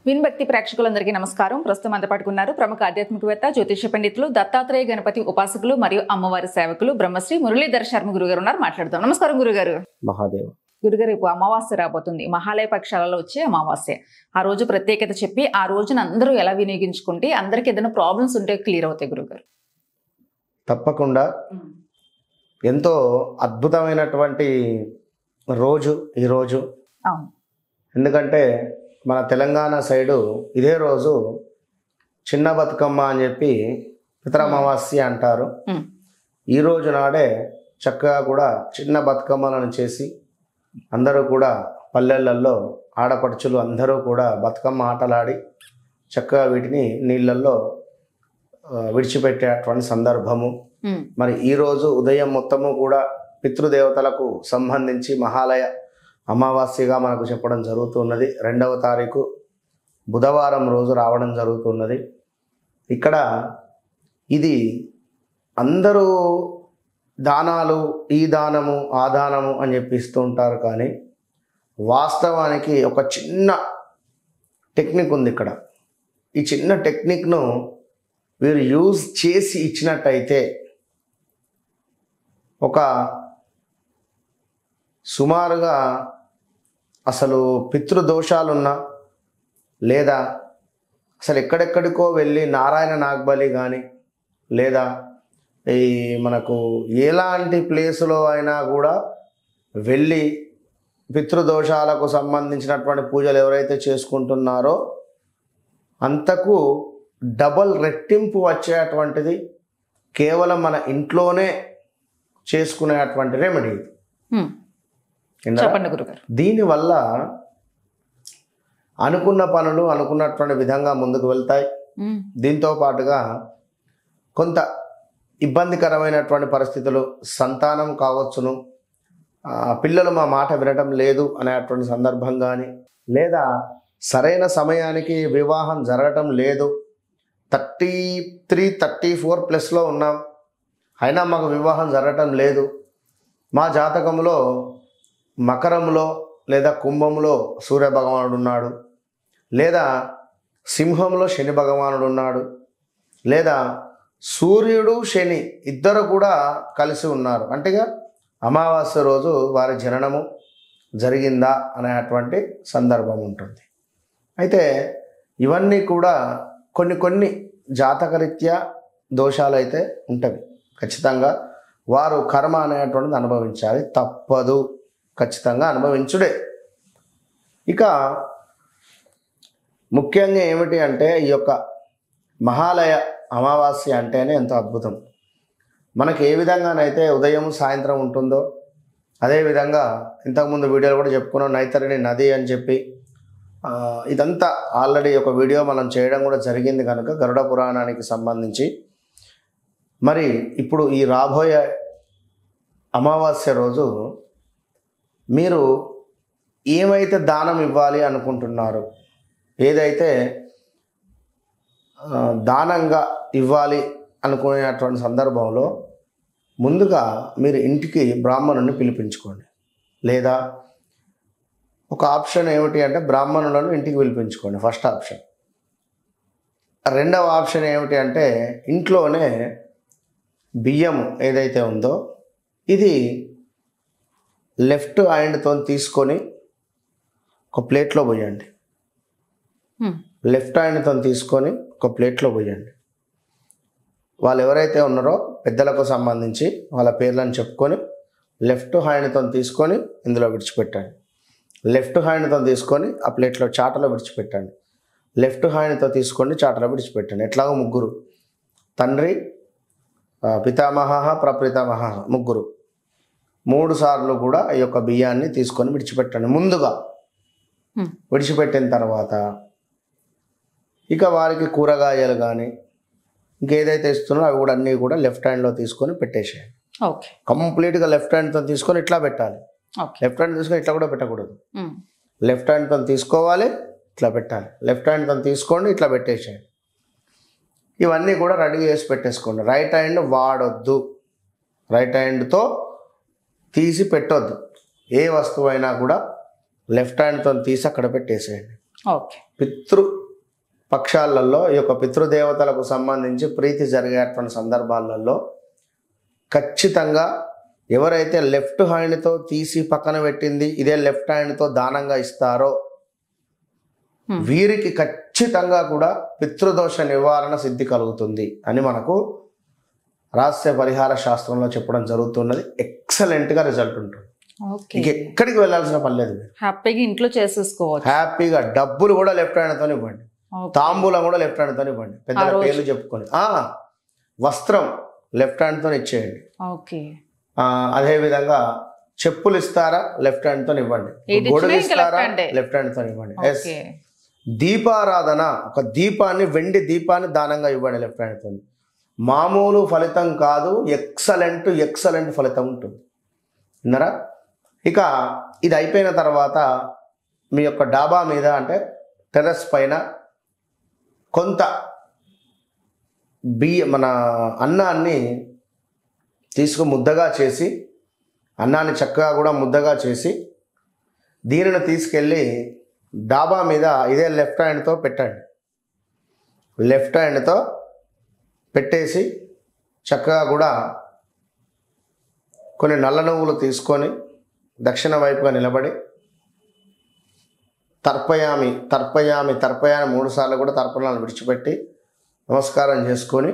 విన్భక్తి ప్రేక్షకులందరికీ నమస్కారం. ప్రస్తుతం అంత పట్టుకున్నారు ప్రముఖ ఆధ్యాత్మికవేత్త, జ్యోతిష పండితులు, దత్తాత్రేయ గణపతి ఉపాసకులు మరియు అమ్మవారి సేవకులు బ్రహ్మశ్రీ మురళీధర్ శర్మ గురుగారు ఉన్నారు. మాట్లాడదాం. నమస్కారం గురుగారు. మహాదేవ్. గురుగారు, ఇప్పుడు అమావాస్య రాబోతుంది. మహాలయ పక్షాలలో వచ్చే అమావాస్య. ఆ రోజు ప్రత్యేకత చెప్పి ఆ రోజున అందరూ ఎలా వినియోగించుకుంటే అందరికి ఏదైనా ప్రాబ్లమ్స్ ఉంటే క్లియర్ అవుతాయి గురుగారు. తప్పకుండా ఎంతో అద్భుతమైనటువంటి రోజు ఈరోజు. అవును. ఎందుకంటే మన తెలంగాణ సైడు ఇదే రోజు చిన్న బతుకమ్మ అని చెప్పి పితరమావాస్య అంటారు. ఈ రోజు నాడే చక్కగా కూడా చిన్న బతుకమ్మలను చేసి అందరూ కూడా పల్లెలలో ఆడపడుచులు అందరూ కూడా బతుకమ్మ ఆటలాడి చక్కగా వీటిని నీళ్ళల్లో విడిచిపెట్టేటువంటి సందర్భము. మరి ఈరోజు ఉదయం మొత్తము కూడా పితృదేవతలకు సంబంధించి మహాలయ అమావాస్యగా మనకు చెప్పడం జరుగుతున్నది. 2వ తారీఖు బుధవారం రోజు రావడం జరుగుతున్నది. ఇక్కడ ఇది అందరూ దానాలు, ఈ దానము ఆ దానము అని చెప్పిస్తూ ఉంటారు, కానీ వాస్తవానికి ఒక చిన్న టెక్నిక్ ఉంది ఇక్కడ. ఈ చిన్న టెక్నిక్ను వీరు యూజ్ చేసి ఇచ్చినట్టయితే ఒక సుమారుగా అసలు పితృదోషాలున్నా లేదా అసలు ఎక్కడెక్కడికో వెళ్ళి నారాయణ నాగ్బలి కానీ లేదా ఈ మనకు ఎలాంటి ప్లేసులో అయినా కూడా వెళ్ళి పితృదోషాలకు సంబంధించినటువంటి పూజలు ఎవరైతే చేసుకుంటున్నారో అంతకు డబల్ రెట్టింపు వచ్చేటువంటిది కేవలం మన ఇంట్లోనే చేసుకునేటువంటి రెమెడీ. దీనివల్ల అనుకున్న పనులు అనుకున్నటువంటి విధంగా ముందుకు వెళ్తాయి. దీంతో పాటుగా కొంత ఇబ్బందికరమైనటువంటి పరిస్థితులు, సంతానం కావచ్చును, పిల్లలు మా మాట వినటం లేదు అనేటువంటి సందర్భం కానీ, లేదా సరైన సమయానికి వివాహం జరగటం లేదు, 33, 34 ప్లస్లో ఉన్నాం అయినా మాకు వివాహం జరగటం లేదు, మా జాతకంలో మకరంలో లేదా కుంభంలో సూర్య భగవానుడు ఉన్నాడు, లేదా సింహంలో శని భగవానుడు ఉన్నాడు, లేదా సూర్యుడు శని ఇద్దరు కూడా కలిసి ఉన్నారు అంటేగా అమావాస్య రోజు వారి జననము జరిగిందా అనేటువంటి సందర్భం ఉంటుంది. అయితే ఇవన్నీ కూడా కొన్ని జాతకరీత్యా దోషాలు అయితే ఉంటాయి. ఖచ్చితంగా వారు కర్మ అనేటువంటిది అనుభవించాలి, తప్పదు, ఖచ్చితంగా అనుభవించుడే. ఇక ముఖ్యంగా ఏమిటి అంటే ఈ యొక్క మహాలయ అమావాస్య అంటేనే ఎంతో అద్భుతం. మనకి ఏ విధంగానైతే ఉదయం సాయంత్రం ఉంటుందో అదేవిధంగా ఇంతకుముందు వీడియోలు కూడా చెప్పుకున్నాం, నైతరిని నది అని చెప్పి ఇదంతా ఆల్రెడీ ఒక వీడియో మనం చేయడం కూడా జరిగింది కనుక గరుడ పురాణానికి సంబంధించి. మరి ఇప్పుడు ఈ రాబోయే అమావాస్య రోజు మీరు ఏమైతే దానం ఇవ్వాలి అనుకుంటున్నారు, ఏదైతే దానంగా ఇవ్వాలి అనుకునేటువంటి సందర్భంలో ముందుగా మీరు ఇంటికి బ్రాహ్మణుని పిలిపించుకోండి. లేదా ఒక ఆప్షన్ ఏమిటి అంటే బ్రాహ్మణులను ఇంటికి పిలిపించుకోండి, ఫస్ట్ ఆప్షన్. 2వ ఆప్షన్ ఏమిటి అంటే ఇంట్లోనే బియ్యం ఏదైతే ఉందో ఇది లెఫ్ట్ హ్యాండ్తో తీసుకొని ఒక ప్లేట్లో పోయండి. లెఫ్ట్ హ్యాండ్తో తీసుకొని ఒక ప్లేట్లో పోయండి. వాళ్ళు ఎవరైతే ఉన్నారో పెద్దలకు సంబంధించి వాళ్ళ పేర్లను చెప్పుకొని లెఫ్ట్ హ్యాండ్తో తీసుకొని ఇందులో విడిచిపెట్టండి. లెఫ్ట్ హ్యాండ్తో తీసుకొని ఆ ప్లేట్లో చాటలో విడిచిపెట్టండి. లెఫ్ట్ హ్యాండ్తో తీసుకొని చాటలో విడిచిపెట్టండి. ఎట్లాగో ముగ్గురు, తండ్రి, పితామహ, ప్రపితామహ, ముగ్గురు 3 సార్లు కూడా ఈ యొక్క బియ్యాన్ని తీసుకొని విడిచిపెట్టండి. ముందుగా విడిచిపెట్టిన తర్వాత ఇక వారికి కూరగాయలు కానీ ఇంకేదైతే ఇస్తున్నారో అవి కూడా అన్నీ కూడా లెఫ్ట్ హ్యాండ్లో తీసుకొని పెట్టేసేయండి. కంప్లీట్గా లెఫ్ట్ హ్యాండ్తో తీసుకొని ఇట్లా పెట్టాలి. లెఫ్ట్ హ్యాండ్ తీసుకొని ఇట్లా కూడా పెట్టకూడదు. లెఫ్ట్ హ్యాండ్తో తీసుకోవాలి, ఇట్లా పెట్టాలి. లెఫ్ట్ హ్యాండ్తో తీసుకోండి, ఇట్లా పెట్టేసేయండి. ఇవన్నీ కూడా రెడీ చేసి పెట్టేసుకోండి. రైట్ హ్యాండ్ వాడొద్దు, రైట్ హ్యాండ్తో తీసి పెట్టొద్దు. ఏ వస్తువు అయినా కూడా లెఫ్ట్ హ్యాండ్తో తీసి అక్కడ పెట్టేసేయండి. ఓకే. పితృ పక్షాలలో ఈ యొక్క పితృదేవతలకు సంబంధించి ప్రీతి జరిగేటువంటి సందర్భాలలో ఖచ్చితంగా ఎవరైతే లెఫ్ట్ హ్యాండ్తో తీసి పక్కన పెట్టింది ఇదే లెఫ్ట్ హ్యాండ్తో దానంగా ఇస్తారో వీరికి ఖచ్చితంగా కూడా పితృదోష నివారణ సిద్ధి కలుగుతుంది అని మనకు రహస్య పరిహార శాస్త్రంలో చెప్పడం జరుగుతున్నది. ఎక్సలెంట్గా రిజల్ట్ ఉంటుంది. ఓకే. ఇక ఎక్కడికి వెళ్ళాల్సిన పని లేదు. హ్యాపీగా ఇంట్లో చేసేసుకోవచ్చు. హ్యాపీగా డబ్బులు కూడా లెఫ్ట్ హ్యాండ్తో ఇవ్వండి, తాంబూలం కూడా లెఫ్ట్ హ్యాండ్తో ఇవ్వండి, పెద్దల పేర్లు చెప్పుకొని. వస్త్రం లెఫ్ట్ హ్యాండ్తో ఇచ్చేయండి. ఓకే. అదేవిధంగా చెప్పులు ఇస్తారా లెఫ్ట్ హ్యాండ్తో ఇవ్వండి, గొడుగు ఇస్తారా లెఫ్ట్ హ్యాండ్తో ఇవ్వండి. ఎస్. దీపారాధన, ఒక దీపాన్ని, వెండి దీపాన్ని దానంగా ఇవ్వండి లెఫ్ట్ హ్యాండ్తో. మామూలు ఫలితం కాదు, ఎక్సలెంట్ ఫలితం ఉంటుంది. విన్నారా? ఇక ఇది అయిపోయిన తర్వాత మీ యొక్క డాబా మీద అంటే టెర్రస్ పైన కొంత మన అన్నాన్ని ముద్దగా చేసి, అన్నాన్ని చక్కగా కూడా ముద్దగా చేసి దీనిని తీసుకెళ్ళి డాబా మీద ఇదే లెఫ్ట్ హ్యాండ్తో పెట్టండి. లెఫ్ట్ హ్యాండ్తో పెట్టేసి చక్కగా కూడా కొన్ని నల్ల నువ్వులు తీసుకొని దక్షిణ వైపుగా నిలబడి తర్పయామి 3 సార్లు కూడా తర్పణాలు విడిచిపెట్టి నమస్కారం చేసుకొని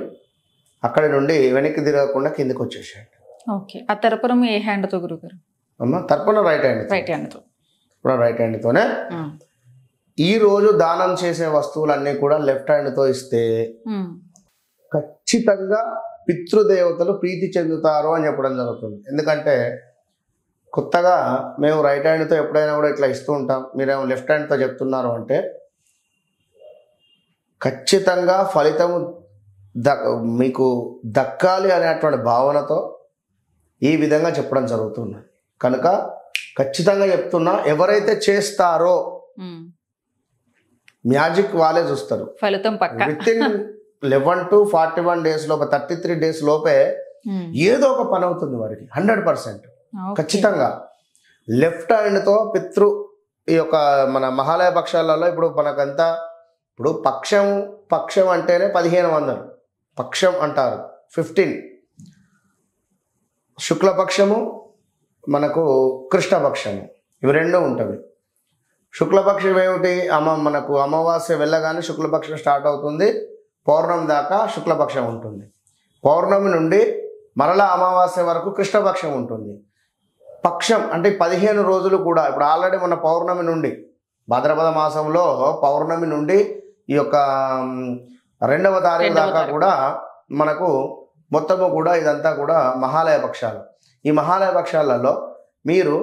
అక్కడి నుండి వెనక్కి తిరగకుండా కిందికి వచ్చేసేయండి. ఓకే. ఆ తర్పణం ఏ హ్యాండ్తో గురుగారు? అమ్మ తర్పణం రైట్ హ్యాండ్తోనే. ఈ రోజు దానం చేసే వస్తువులన్నీ కూడా లెఫ్ట్ హ్యాండ్తో ఇస్తే ఖచ్చితంగా పితృదేవతలు ప్రీతి చెందుతారు అని చెప్పడం జరుగుతుంది. ఎందుకంటే కొత్తగా మేము రైట్ హ్యాండ్తో ఎప్పుడైనా కూడా ఇట్లా ఇస్తూ ఉంటాం, మీరేమో లెఫ్ట్ హ్యాండ్తో చెప్తున్నారు అంటే ఖచ్చితంగా ఫలితం మీకు దక్కాలి అనేటువంటి భావనతో ఈ విధంగా చెప్పడం జరుగుతుంది. కనుక ఖచ్చితంగా చెప్తున్నా, ఎవరైతే చేస్తారో మ్యాజిక్ వాళ్ళే చూస్తారు. ఫలితం పక్కా. విత్ ఇన్ 11 to 41 days లోపే, 33 days లోపే ఏదో ఒక పని అవుతుంది వారికి 100%. ఖచ్చితంగా లెఫ్ట్ హ్యాండ్తో ఈ యొక్క మన మహాలయ పక్షాలలో ఇప్పుడు మనకంతా ఇప్పుడు పక్షం అంటేనే 1500 పక్షం అంటారు. 15 శుక్లపక్షము, మనకు కృష్ణపక్షము, ఇవి రెండు ఉంటుంది. శుక్లపక్షం ఏమిటి? మనకు అమావాస్య వెళ్ళగానే శుక్లపక్షం స్టార్ట్ అవుతుంది, పౌర్ణమి దాకా శుక్లపక్షం ఉంటుంది. పౌర్ణమి నుండి మరలా అమావాస్య వరకు కృష్ణపక్షం ఉంటుంది. పక్షం అంటే 15 రోజులు కూడా. ఇప్పుడు ఆల్రెడీ మన పౌర్ణమి నుండి, భాద్రపద మాసంలో పౌర్ణమి నుండి ఈ యొక్క 2వ తారీఖు దాకా కూడా మనకు మొత్తము కూడా ఇదంతా కూడా మహాలయ పక్షాలు. ఈ మహాలయ పక్షాలలో మీరు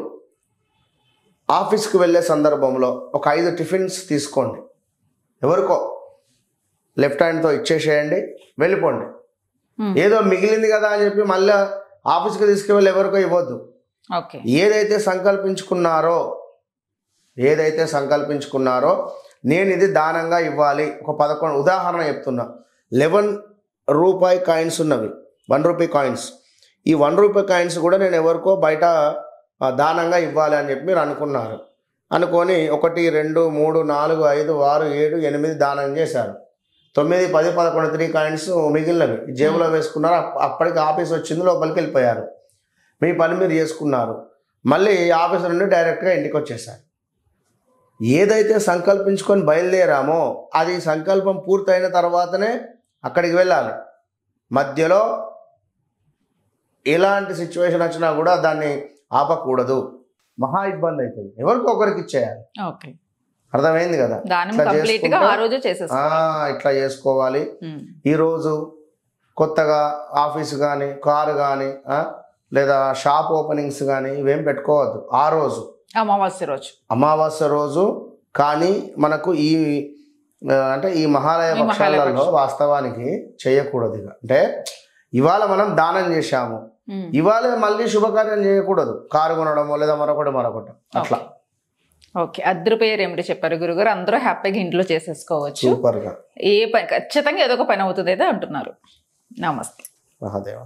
ఆఫీస్కి వెళ్ళే సందర్భంలో ఒక 5 టిఫిన్స్ తీసుకోండి, ఎవరికో లెఫ్ట్ హ్యాండ్తో ఇచ్చేసేయండి, వెళ్ళిపోండి. ఏదో మిగిలింది కదా అని చెప్పి మళ్ళీ ఆఫీస్కి తీసుకువెళ్ళి ఎవరికో ఇవ్వద్దు. ఏదైతే సంకల్పించుకున్నారో నేను ఇది దానంగా ఇవ్వాలి, ఒక 11 ఉదాహరణ చెప్తున్నా, 11 రూపాయి కాయిన్స్ ఉన్నవి, 1 రూపీ కాయిన్స్. ఈ 1 రూపీ కాయిన్స్ కూడా నేను ఎవరికో బయట దానంగా ఇవ్వాలి అని చెప్పి మీరు అనుకున్నారు. అనుకొని 1, 2, 3, 4, 5, 6, 7, 8 దానం చేశారు. 9, 10, 11, 3 కాయిన్స్ మిగిలినవి జేబులో వేసుకున్నారు. అప్పటికి ఆఫీస్ వచ్చింది, లోపలికి వెళ్ళిపోయారు, మీ పని మీరు చేసుకున్నారు. మళ్ళీ ఆఫీస్ నుండి డైరెక్ట్గా ఇంటికి వచ్చేసారు. ఏదైతే సంకల్పించుకొని బయలుదేరామో అది సంకల్పం పూర్తయిన తర్వాతనే అక్కడికి వెళ్ళాలి. మధ్యలో ఎలాంటి సిచ్యువేషన్ వచ్చినా కూడా దాన్ని ఆపకూడదు, మహా ఇబ్బంది అవుతుంది. ఎవరికో ఒకరికి ఇచ్చేయాలి. అర్థమైంది కదా? ఇట్లా చేసుకోవాలి. ఈరోజు కొత్తగా ఆఫీస్ కానీ, కారు కానీ, లేదా షాప్ ఓపెనింగ్స్ కానీ ఇవేం పెట్టుకోవద్దు. ఆ రోజు అమావాస్య రోజు కానీ మనకు అంటే ఈ మహాలయ పక్షాలలో వాస్తవానికి చేయకూడదు. అంటే ఇవాళ మనం దానం చేశాము, ఇవాళ మళ్ళీ శుభకార్యం చేయకూడదు, కారు కొనడమో లేదా మరొకటి అట్లా. ఓకే. 10 రూపాయ రెమెడీ చెప్పారు గురుగారు, అందరూ హ్యాపీగా ఇంట్లో చేసేసుకోవచ్చు. సూపర్గా. ఏ పని ఖచ్చితంగా ఏదో ఒక పని అవుతుంది అయితే అంటున్నారు. నమస్తే. మహాదేవ.